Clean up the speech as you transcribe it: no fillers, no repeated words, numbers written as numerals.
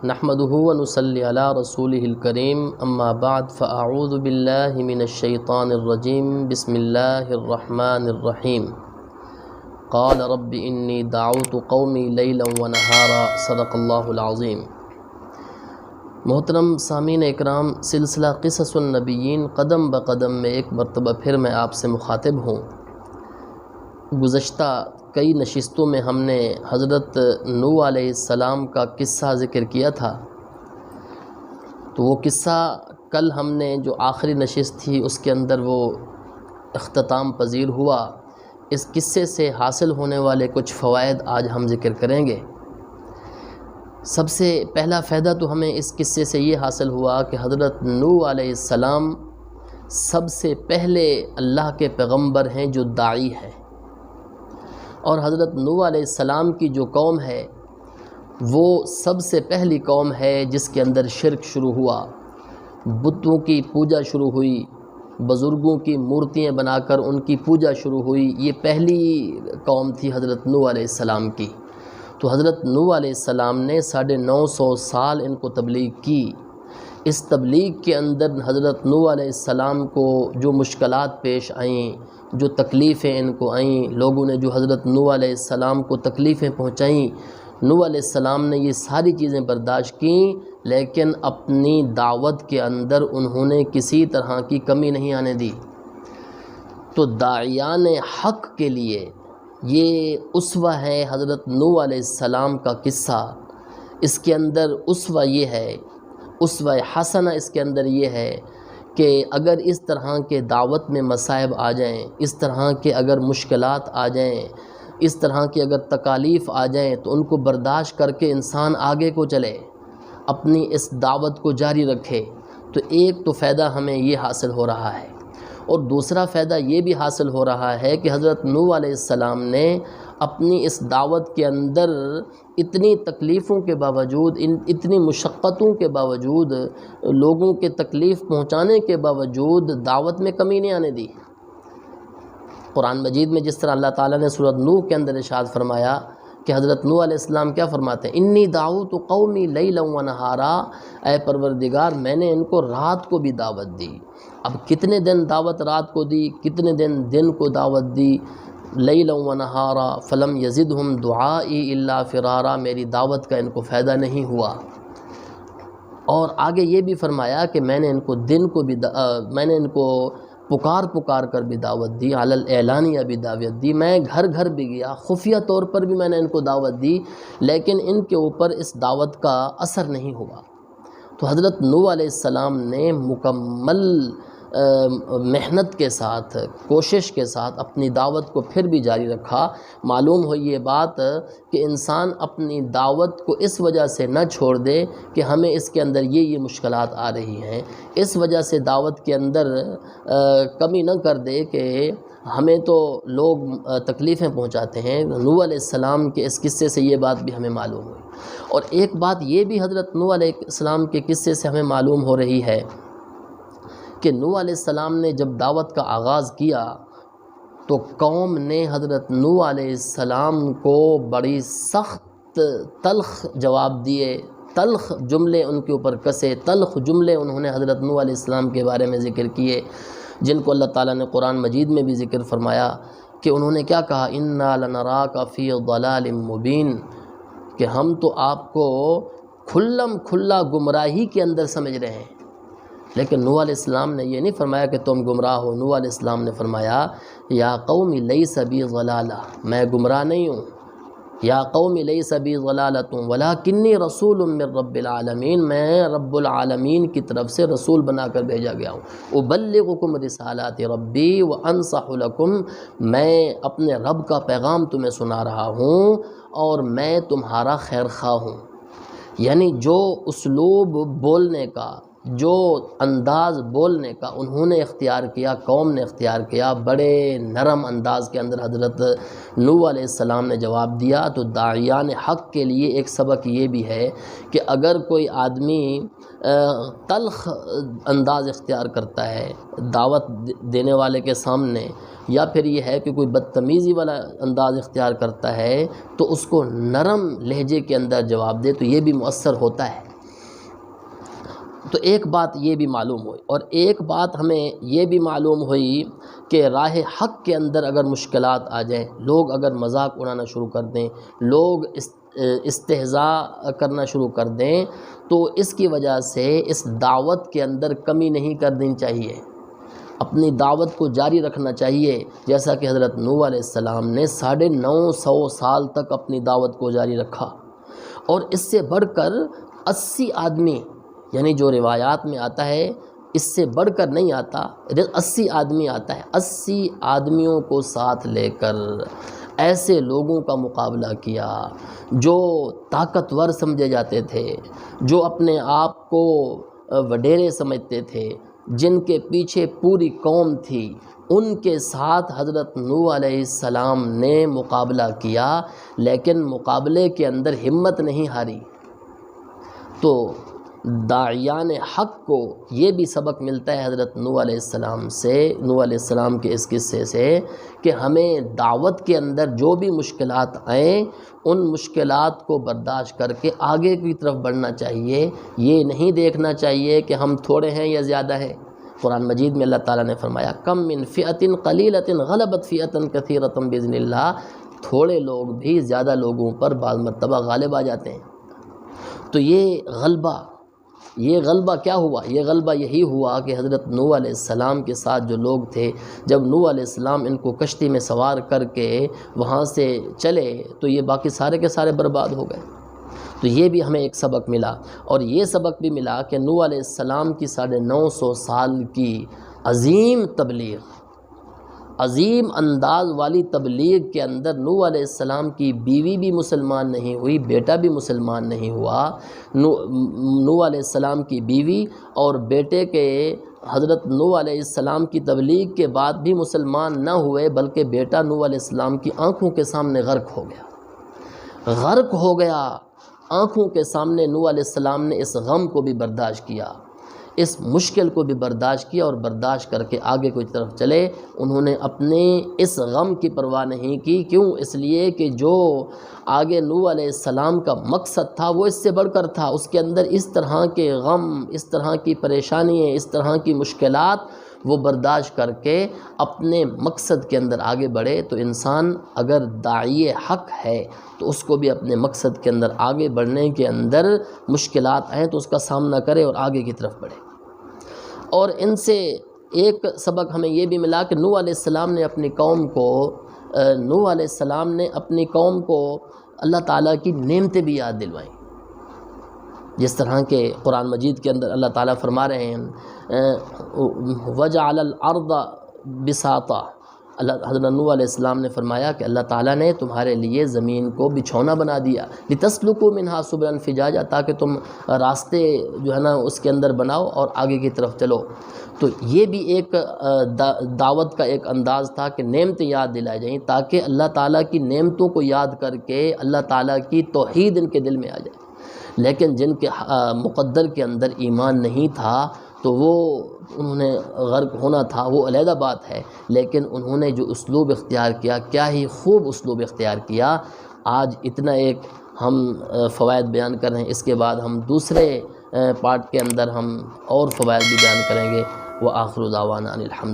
نحمده ونصلي على رسوله الكريم اما بعد فاعوذ بالله من الشيطان الرجيم بسم الله الرحمن الرحيم قال رب انی دعوت قومی لیلا ونہارا صدق اللہ العظیم۔ محترم سامعین اکرام، سلسلہ قصص النبیین قدم بقدم میں ایک مرتبہ پھر میں آپ سے مخاطب ہوں۔ گزشتہ کئی نشستوں میں ہم نے حضرت نوح علیہ السلام کا قصہ ذکر کیا تھا، تو وہ قصہ کل ہم نے جو آخری نشست تھی اس کے اندر وہ اختتام پذیر ہوا۔ اس قصے سے حاصل ہونے والے کچھ فوائد آج ہم ذکر کریں گے۔ سب سے پہلا فائدہ تو ہمیں اس قصے سے یہ حاصل ہوا کہ حضرت نوح علیہ السلام سب سے پہلے اللہ کے پیغمبر ہیں جو داعی ہے، اور حضرت نوح علیہ السلام کی جو قوم ہے وہ سب سے پہلی قوم ہے جس کے اندر شرک شروع ہوا، بتوں کی پوجا شروع ہوئی، بزرگوں کی مورتیاں بنا کر ان کی پوجا شروع ہوئی۔ یہ پہلی قوم تھی حضرت نوح علیہ السلام کی۔ تو حضرت نوح علیہ السلام نے 950 سال ان کو تبلیغ کی۔ اس تبلیغ کے اندر حضرت نوح علیہ السلام کو جو مشکلات پیش آئیں، جو تکلیفیں ان کو آئیں، لوگوں نے جو حضرت نوح علیہ السلام کو تکلیفیں پہنچائیں، نوح علیہ السلام نے یہ ساری چیزیں برداشت کیں، لیکن اپنی دعوت کے اندر انہوں نے کسی طرح کی کمی نہیں آنے دی۔ تو داعیان حق کے لیے یہ اسوہ ہے حضرت نوح علیہ السلام کا قصہ۔ اس کے اندر اسوہ یہ ہے، اسوہ حسنہ اس کے اندر یہ ہے کہ اگر اس طرح کے دعوت میں مصائب آ جائیں، اس طرح کے اگر مشکلات آ جائیں، اس طرح کی اگر تکالیف آ جائیں تو ان کو برداشت کر کے انسان آگے کو چلے، اپنی اس دعوت کو جاری رکھے۔ تو ایک تو فائدہ ہمیں یہ حاصل ہو رہا ہے، اور دوسرا فائدہ یہ بھی حاصل ہو رہا ہے کہ حضرت نوح علیہ السلام نے اپنی اس دعوت کے اندر اتنی تکلیفوں کے باوجود، اتنی مشقتوں کے باوجود، لوگوں کے تکلیف پہنچانے کے باوجود دعوت میں کمی نہیں آنے دی۔ قرآن مجید میں جس طرح اللہ تعالیٰ نے سورۃ نوح کے اندر ارشاد فرمایا کہ حضرت نوح علیہ السلام کیا فرماتے ہیں، انی دعوت قومی لیلا ونہارا، اے پروردگار میں نے ان کو رات کو بھی دعوت دی۔ اب کتنے دن دعوت رات کو دی، کتنے دن کو دعوت دی، لیلا ونہارا فلم یزدہم دعائی الا فرارا، میری دعوت کا ان کو فائدہ نہیں ہوا۔ اور آگے یہ بھی فرمایا کہ میں نے ان کو دن کو بھی میں نے ان کو پکار کر بھی دعوت دی، علی الاعلانیہ بھی دعوت دی، میں گھر گھر بھی گیا، خفیہ طور پر بھی میں نے ان کو دعوت دی، لیکن ان کے اوپر اس دعوت کا اثر نہیں ہوا۔ تو حضرت نوح علیہ السلام نے مکمل محنت کے ساتھ، کوشش کے ساتھ اپنی دعوت کو پھر بھی جاری رکھا۔ معلوم ہوئی یہ بات کہ انسان اپنی دعوت کو اس وجہ سے نہ چھوڑ دے کہ ہمیں اس کے اندر یہ مشکلات آ رہی ہیں، اس وجہ سے دعوت کے اندر کمی نہ کر دے کہ ہمیں تو لوگ تکلیفیں پہنچاتے ہیں۔ نوح علیہ السلام کے اس قصے سے یہ بات بھی ہمیں معلوم ہوئی۔ اور ایک بات یہ بھی حضرت نوح علیہ السلام کے قصے سے ہمیں معلوم ہو رہی ہے کہ نوح علیہ السلام نے جب دعوت کا آغاز کیا تو قوم نے حضرت نوح علیہ السلام کو بڑی سخت تلخ جواب دیے، تلخ جملے ان کے اوپر کسے، تلخ جملے انہوں نے حضرت نوح علیہ السلام کے بارے میں ذکر کیے، جن کو اللہ تعالیٰ نے قرآن مجید میں بھی ذکر فرمایا کہ انہوں نے کیا کہا، انا لنراک فی ضلال مبین، کہ ہم تو آپ کو کھلا گمراہی کے اندر سمجھ رہے ہیں۔ لیکن نوح علیہ السلام نے یہ نہیں فرمایا کہ تم گمراہ ہو، نوح علیہ السلام نے فرمایا یا قوم لیس بی ضلالہ، میں گمراہ نہیں ہوں، یا قوم لیس بی ضلالۃ ولکنی رسول من رب العالمین، میں رب العالمین کی طرف سے رسول بنا کر بھیجا گیا ہوں، ابلغکم رسالات ربی وانصح لکم، میں اپنے رب کا پیغام تمہیں سنا رہا ہوں اور میں تمہارا خیر خواہ ہوں۔ یعنی جو اسلوب بولنے کا، جو انداز بولنے کا انہوں نے اختیار کیا، قوم نے اختیار کیا، بڑے نرم انداز کے اندر حضرت نوح علیہ السلام نے جواب دیا۔ تو داعیان حق کے لیے ایک سبق یہ بھی ہے کہ اگر کوئی آدمی تلخ انداز اختیار کرتا ہے دعوت دینے والے کے سامنے، یا پھر یہ ہے کہ کوئی بدتمیزی والا انداز اختیار کرتا ہے، تو اس کو نرم لہجے کے اندر جواب دے تو یہ بھی مؤثر ہوتا ہے۔ تو ایک بات یہ بھی معلوم ہوئی، اور ایک بات ہمیں یہ بھی معلوم ہوئی کہ راہ حق کے اندر اگر مشکلات آ جائیں، لوگ اگر مذاق اڑانا شروع کر دیں، لوگ استہزاء کرنا شروع کر دیں، تو اس کی وجہ سے اس دعوت کے اندر کمی نہیں کر دینی چاہیے، اپنی دعوت کو جاری رکھنا چاہیے، جیسا کہ حضرت نوح علیہ السلام نے 950 سال تک اپنی دعوت کو جاری رکھا، اور اس سے بڑھ کر 80 آدمی، یعنی جو روایات میں آتا ہے اس سے بڑھ کر نہیں آتا، 80 آدمی آتا ہے، 80 آدمیوں کو ساتھ لے کر ایسے لوگوں کا مقابلہ کیا جو طاقتور سمجھے جاتے تھے، جو اپنے آپ کو وڈیرے سمجھتے تھے، جن کے پیچھے پوری قوم تھی، ان کے ساتھ حضرت نوح علیہ السلام نے مقابلہ کیا، لیکن مقابلے کے اندر ہمت نہیں ہاری۔ تو داعیان حق کو یہ بھی سبق ملتا ہے حضرت نوح علیہ السلام سے، نوح علیہ السلام کے اس قصے سے، کہ ہمیں دعوت کے اندر جو بھی مشکلات آئیں ان مشکلات کو برداشت کر کے آگے کی طرف بڑھنا چاہیے، یہ نہیں دیکھنا چاہیے کہ ہم تھوڑے ہیں یا زیادہ ہیں۔ قرآن مجید میں اللہ تعالیٰ نے فرمایا کم من فئۃ قلیلۃ غلبت فئۃ کثیرۃ باذن اللہ، تھوڑے لوگ بھی زیادہ لوگوں پر بعض مرتبہ غالب آ جاتے ہیں۔ تو یہ غلبہ کیا ہوا؟ یہ غلبہ یہی ہوا کہ حضرت نوح علیہ السلام کے ساتھ جو لوگ تھے، جب نوح علیہ السلام ان کو کشتی میں سوار کر کے وہاں سے چلے تو یہ باقی سارے کے سارے برباد ہو گئے۔ تو یہ بھی ہمیں ایک سبق ملا، اور یہ سبق بھی ملا کہ نوح علیہ السلام کی 950 سال کی عظیم تبلیغ، عظیم انداز والی تبلیغ کے اندر نوح علیہ السلام کی بیوی بھی مسلمان نہیں ہوئی، بیٹا بھی مسلمان نہیں ہوا۔ نوح علیہ السلام کی بیوی اور بیٹے کے حضرت نوح علیہ السلام کی تبلیغ کے بعد بھی مسلمان نہ ہوئے، بلکہ بیٹا نوح علیہ السلام کی آنکھوں کے سامنے غرق ہو گیا۔ آنکھوں کے سامنے نوح علیہ السلام نے اس غم کو بھی برداشت کیا، اس مشکل کو بھی برداشت کیا، اور برداشت کر کے آگے کی طرف چلے۔ انہوں نے اپنے اس غم کی پرواہ نہیں کی، کیوں؟ اس لیے کہ جو آگے نوح علیہ السلام کا مقصد تھا وہ اس سے بڑھ کر تھا، اس کے اندر اس طرح کے غم، اس طرح کی پریشانیاں، اس طرح کی مشکلات وہ برداشت کر کے اپنے مقصد کے اندر آگے بڑھے۔ تو انسان اگر داعی حق ہے تو اس کو بھی اپنے مقصد کے اندر آگے بڑھنے کے اندر مشکلات آئیں تو اس کا سامنا کرے اور آگے کی طرف بڑھے۔ اور ان سے ایک سبق ہمیں یہ بھی ملا کہ نوح علیہ السلام نے اپنی قوم کو اللہ تعالیٰ کی نعمتیں بھی یاد دلوائیں، جس طرح کہ قرآن مجید کے اندر اللہ تعالیٰ فرما رہے ہیں وَجَعَلَ الْأَرْضَ بِسَاطًا، حضرت نوح علیہ السلام نے فرمایا کہ اللہ تعالیٰ نے تمہارے لیے زمین کو بچھونا بنا دیا، لِتَسْلُكُوا مِنْهَا سُبُلًا فِجَاجًا، تاکہ تم راستے جو ہے نا اس کے اندر بناؤ اور آگے کی طرف چلو۔ تو یہ بھی ایک دعوت کا ایک انداز تھا کہ نعمتیں یاد دلائی جائیں، تاکہ اللہ تعالیٰ کی نعمتوں کو یاد کر کے اللہ تعالیٰ کی توحید ان کے دل میں آ جائے۔ لیکن جن کے مقدر کے اندر ایمان نہیں تھا تو وہ انہوں نے غرق ہونا تھا، وہ علیحدہ بات ہے، لیکن انہوں نے جو اسلوب اختیار کیا، کیا ہی خوب اسلوب اختیار کیا۔ آج اتنا ایک ہم فوائد بیان کر رہے ہیں، اس کے بعد ہم دوسرے پارٹ کے اندر ہم اور فوائد بھی بیان کریں گے۔ وآخر دعوانا ان الحمد